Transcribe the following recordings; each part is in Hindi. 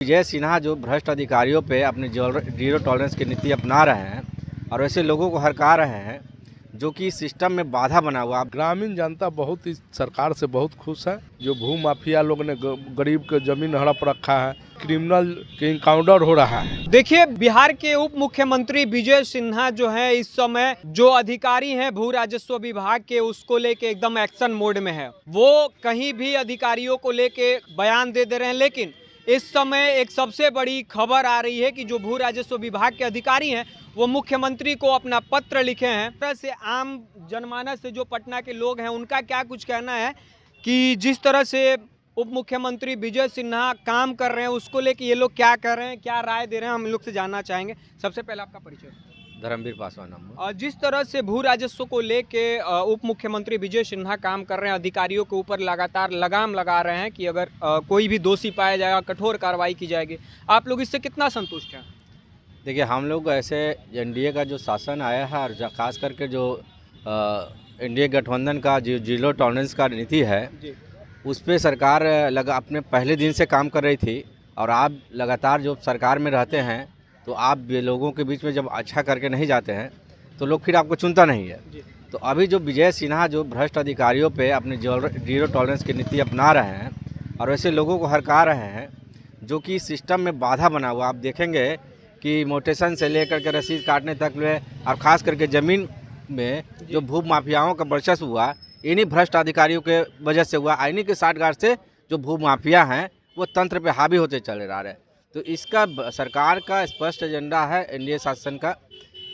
विजय सिन्हा जो भ्रष्ट अधिकारियों पे अपने जीरो टॉलरेंस की नीति अपना रहे हैं और ऐसे लोगों को हरका रहे हैं जो कि सिस्टम में बाधा बना हुआ। ग्रामीण जनता बहुत ही सरकार से बहुत खुश है। जो भू माफिया लोग ने गरीब के जमीन हड़प रखा है, क्रिमिनल के इनकाउंटर हो रहा है। देखिए, बिहार के उप मुख्यमंत्री विजय सिन्हा जो है इस समय जो अधिकारी हैं भू राजस्व विभाग के, उसको लेके एकदम एक्शन मोड में है। वो कहीं भी अधिकारियों को लेके बयान दे रहे हैं, लेकिन इस समय एक सबसे बड़ी खबर आ रही है कि जो भू राजस्व विभाग के अधिकारी हैं वो मुख्यमंत्री को अपना पत्र लिखे हैं। इस तरह से आम जनमानस से जो पटना के लोग हैं उनका क्या कुछ कहना है कि जिस तरह से उप मुख्यमंत्री विजय सिन्हा काम कर रहे हैं उसको लेके ये लोग क्या कर रहे हैं, क्या राय दे रहे हैं, हम लोग से जानना चाहेंगे। सबसे पहले आपका परिचय। धर्मवीर पासवान नाम। जिस तरह से भू राजस्व को लेके उप मुख्यमंत्री विजय सिन्हा काम कर रहे हैं, अधिकारियों के ऊपर लगातार लगाम लगा रहे हैं कि अगर कोई भी दोषी पाया जाएगा कठोर कार्रवाई की जाएगी, आप लोग इससे कितना संतुष्ट हैं? देखिए, हम लोग ऐसे एनडीए का जो शासन आया है और खास करके जो एनडीए गठबंधन का जो जीरो टॉलरेंस का नीति है उस पर सरकार अपने पहले दिन से काम कर रही थी। और आप लगातार जो सरकार में रहते हैं तो आप लोगों के बीच में जब अच्छा करके नहीं जाते हैं तो लोग फिर आपको चुनता नहीं है। तो अभी जो विजय सिन्हा जो भ्रष्ट अधिकारियों पे अपने जीरो टॉलरेंस की नीति अपना रहे हैं और ऐसे लोगों को हरका रहे हैं जो कि सिस्टम में बाधा बना हुआ। आप देखेंगे कि मोटेशन से लेकर के रसीद काटने तक में और ख़ास करके ज़मीन में जो भू माफियाओं का वर्चस्व हुआ इन्हीं भ्रष्ट अधिकारियों के वजह से हुआ। इन्हीं के साठगांठ से जो भू माफिया हैं वो तंत्र पे हावी होते चले आ रहे हैं। तो इसका सरकार का स्पष्ट एजेंडा है एनडीए शासन का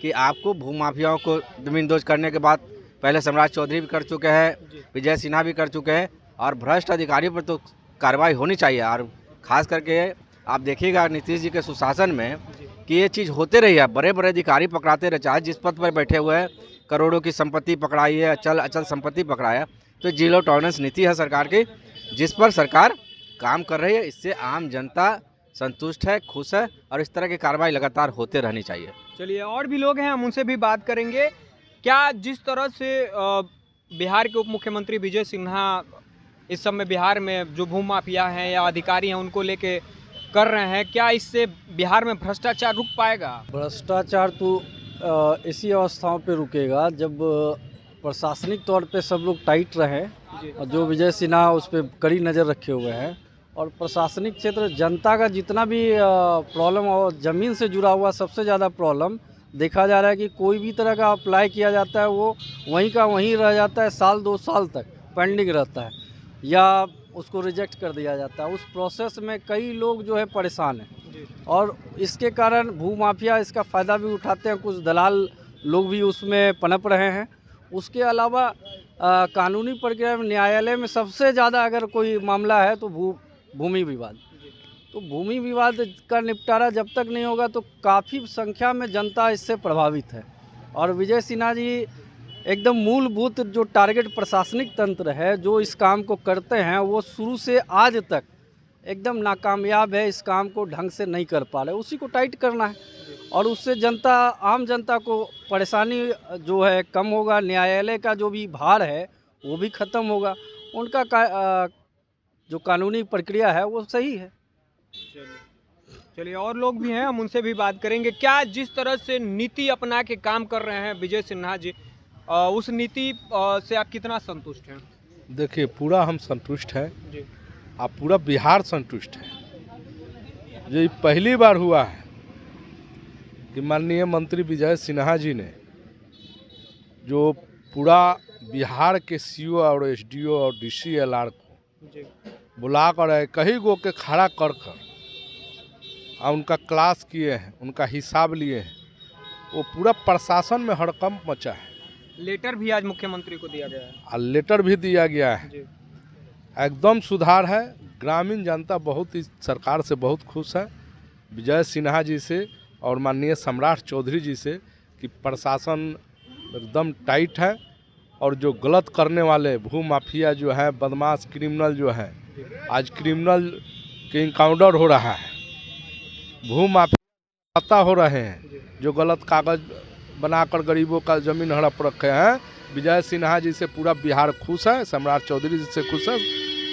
कि आपको भू माफियाओं को जमींदोज करने के बाद पहले सम्राट चौधरी भी कर चुके हैं, विजय सिन्हा भी कर चुके हैं, और भ्रष्ट अधिकारियों पर तो कार्रवाई होनी चाहिए। और ख़ास करके आप देखिएगा नीतीश जी के सुशासन में कि ये चीज़ होते रही है। बड़े बड़े अधिकारी पकड़ाते रहे, चाहे जिस पद पर बैठे हुए हैं, करोड़ों की संपत्ति पकड़ाई है, अचल संपत्ति पकड़ाया। तो जीरो टॉलरेंस नीति है सरकार की जिस पर सरकार काम कर रही है। इससे आम जनता संतुष्ट है, खुश है और इस तरह की कार्रवाई लगातार होते रहनी चाहिए। चलिए, और भी लोग हैं, हम उनसे भी बात करेंगे। क्या जिस तरह से बिहार के उप मुख्यमंत्री विजय सिन्हा इस समय बिहार में जो भू माफिया हैं या अधिकारी हैं उनको लेके कर रहे हैं, क्या इससे बिहार में भ्रष्टाचार रुक पाएगा? भ्रष्टाचार तो इसी अवस्थाओं पे रुकेगा जब प्रशासनिक तौर पे सब लोग टाइट रहें और जो विजय सिन्हा उस पर कड़ी नज़र रखे हुए हैं। और प्रशासनिक क्षेत्र जनता का जितना भी प्रॉब्लम और ज़मीन से जुड़ा हुआ सबसे ज़्यादा प्रॉब्लम देखा जा रहा है कि कोई भी तरह का अप्लाई किया जाता है वो वहीं का वहीं रह जाता है, साल 2 साल तक पेंडिंग रहता है या उसको रिजेक्ट कर दिया जाता है। उस प्रोसेस में कई लोग जो है परेशान हैं और इसके कारण भू माफिया इसका फ़ायदा भी उठाते हैं। कुछ दलाल लोग भी उसमें पनप रहे हैं। उसके अलावा कानूनी प्रक्रिया में न्यायालय में सबसे ज़्यादा अगर कोई मामला है तो भूमि विवाद। तो भूमि विवाद का निपटारा जब तक नहीं होगा तो काफ़ी संख्या में जनता इससे प्रभावित है। और विजय सिन्हा जी एकदम मूलभूत जो टारगेट प्रशासनिक तंत्र है जो इस काम को करते हैं वो शुरू से आज तक एकदम नाकामयाब है। इस काम को ढंग से नहीं कर पा रहे, उसी को टाइट करना है और उससे जनता, आम जनता को परेशानी जो है कम होगा। न्यायालय का जो भी भार है वो भी ख़त्म होगा। उनका जो कानूनी प्रक्रिया है वो सही है। चलिए, और लोग भी हैं, हम उनसे भी बात करेंगे। क्या जिस तरह से नीति अपना के काम कर रहे हैं विजय सिन्हा जी, उस नीति से आप कितना संतुष्ट हैं? देखिए, पूरा हम संतुष्ट हैं जी। आप पूरा बिहार संतुष्ट है। ये पहली बार हुआ है कि माननीय मंत्री विजय सिन्हा जी ने जो पूरा बिहार के सीओ और एसडीओ और डीसीएलआर को बुला कर कहीं गो के खड़ा कर और उनका क्लास किए हैं, उनका हिसाब लिए हैं। वो पूरा प्रशासन में हड़कंप मचा है। लेटर भी आज मुख्यमंत्री को दिया गया है और लेटर भी दिया गया है। एकदम सुधार है। ग्रामीण जनता बहुत ही सरकार से बहुत खुश है, विजय सिन्हा जी से और माननीय सम्राट चौधरी जी से कि प्रशासन एकदम टाइट है। और जो गलत करने वाले भू माफिया जो है, बदमाश क्रिमिनल जो है, आज क्रिमिनल के इनकाउंटर हो रहा है। भू माफिया पता हो रहे हैं जो गलत कागज बनाकर गरीबों का ज़मीन हड़प रखे हैं। विजय सिन्हा जी से पूरा बिहार खुश है, सम्राट चौधरी जी से खुश है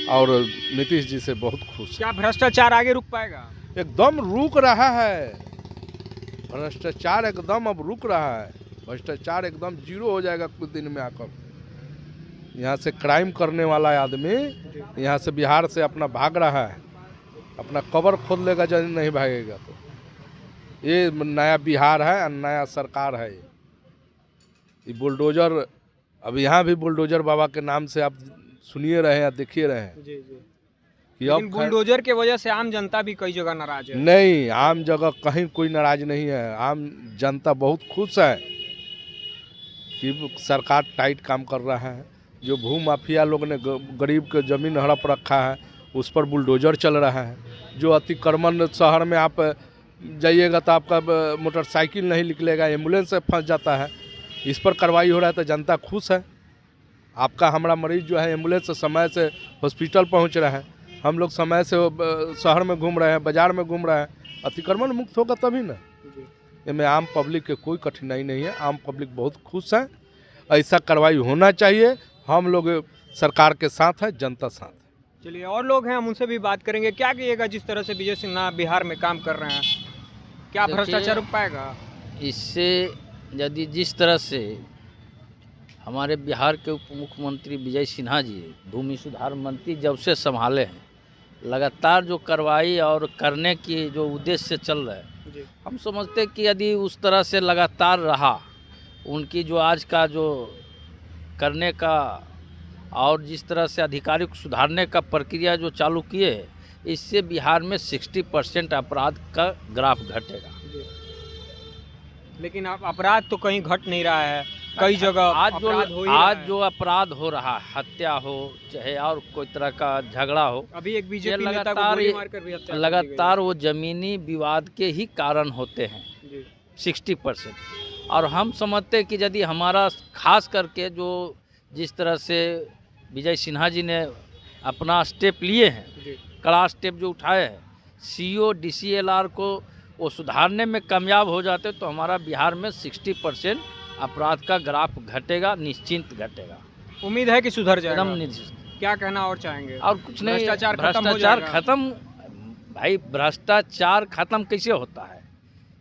और नीतीश जी से बहुत खुश है। क्या भ्रष्टाचार आगे रुक पाएगा? एकदम रुक रहा है, भ्रष्टाचार एकदम अब रुक रहा है, भ्रष्टाचार एकदम जीरो हो जाएगा कुछ दिन में आकर। यहाँ से क्राइम करने वाला आदमी यहाँ से बिहार से अपना भाग रहा है, अपना कबर खोद लेगा जब नहीं भागेगा तो। ये नया बिहार है और नया सरकार है। ये बुलडोजर, अब यहाँ भी बुलडोजर बाबा के नाम से आप सुनिए रहे हैं, देखिए रहे हैं कि लेकिन बुलडोजर के वजह से आम जनता भी कई जगह नाराज है। नहीं, आम जगह कहीं कोई नाराज नहीं है, आम जनता बहुत खुश है कि सरकार टाइट काम कर रहा है। जो भू माफिया लोग ने गरीब के ज़मीन हड़प रखा है उस पर बुलडोजर चल रहा है। जो अतिक्रमण शहर में आप जाइएगा तो आपका मोटरसाइकिल नहीं निकलेगा, एम्बुलेंस से फंस जाता है, इस पर कार्रवाई हो रहा है तो जनता खुश है। आपका हमारा मरीज जो है एम्बुलेंस से समय से हॉस्पिटल पहुंच रहा है, हम लोग समय से शहर में घूम रहे हैं, बाज़ार में घूम रहे हैं, अतिक्रमण मुक्त होगा तभी ना। इसमें आम पब्लिक के कोई कठिनाई नहीं है, आम पब्लिक बहुत खुश है। ऐसा कार्रवाई होना चाहिए। हम लोग सरकार के साथ है, जनता साथ है। चलिए, और लोग हैं, हम उनसे भी बात करेंगे। क्या कहिएगा जिस तरह से विजय सिन्हा बिहार में काम कर रहे हैं, क्या भ्रष्टाचार रुक पाएगा? इससे यदि जिस तरह से हमारे बिहार के उप मुख्यमंत्री विजय सिन्हा जी भूमि सुधार मंत्री जब से संभाले हैं, लगातार जो कार्रवाई और करने की जो उद्देश्य से चल रहा है, हम समझते हैं कि यदि उस तरह से लगातार रहा, उनकी जो आज का जो करने का और जिस तरह से अधिकारियों को सुधारने का प्रक्रिया जो चालू किए है, इससे बिहार में 60% अपराध का ग्राफ घटेगा। लेकिन अब अपराध तो कहीं घट नहीं रहा है, कई जगह आज जो अपराध हो रहा है, हत्या हो चाहे और कोई तरह का झगड़ा हो, अभी एक बीजेपी नेता को गोली मारकर भी हत्या लगातार वो जमीनी विवाद के ही कारण होते हैं 60%। और हम समझते हैं कि यदि हमारा खास करके जो जिस तरह से विजय सिन्हा जी ने अपना स्टेप लिए हैं, कड़ा स्टेप जो उठाए हैं, CO DCLR को वो सुधारने में कामयाब हो जाते तो हमारा बिहार में 60% अपराध का ग्राफ घटेगा, निश्चिंत घटेगा। उम्मीद है कि सुधर जाएगा। एकदम निश्चित। क्या कहना और चाहेंगे? और कुछ नहीं, भ्रष्टाचार खत्म। भाई भ्रष्टाचार खत्म कैसे होता है?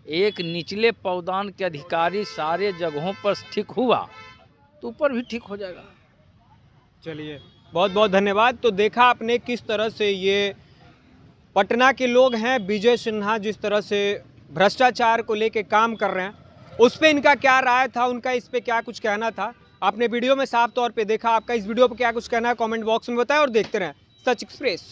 एक निचले पौदान के अधिकारी सारे जगहों पर ठीक हुआ तो ऊपर भी ठीक हो जाएगा। चलिए, बहुत बहुत धन्यवाद। तो देखा आपने किस तरह से ये पटना के लोग हैं, विजय सिन्हा जिस तरह से भ्रष्टाचार को लेके काम कर रहे हैं, उस पे इनका क्या राय था, उनका इस पे क्या कुछ कहना था, आपने वीडियो में साफ तौर पे देखा। आपका इस वीडियो पे क्या कुछ कहना है कमेंट बॉक्स में बताएं और देखते रहें सच एक्सप्रेस।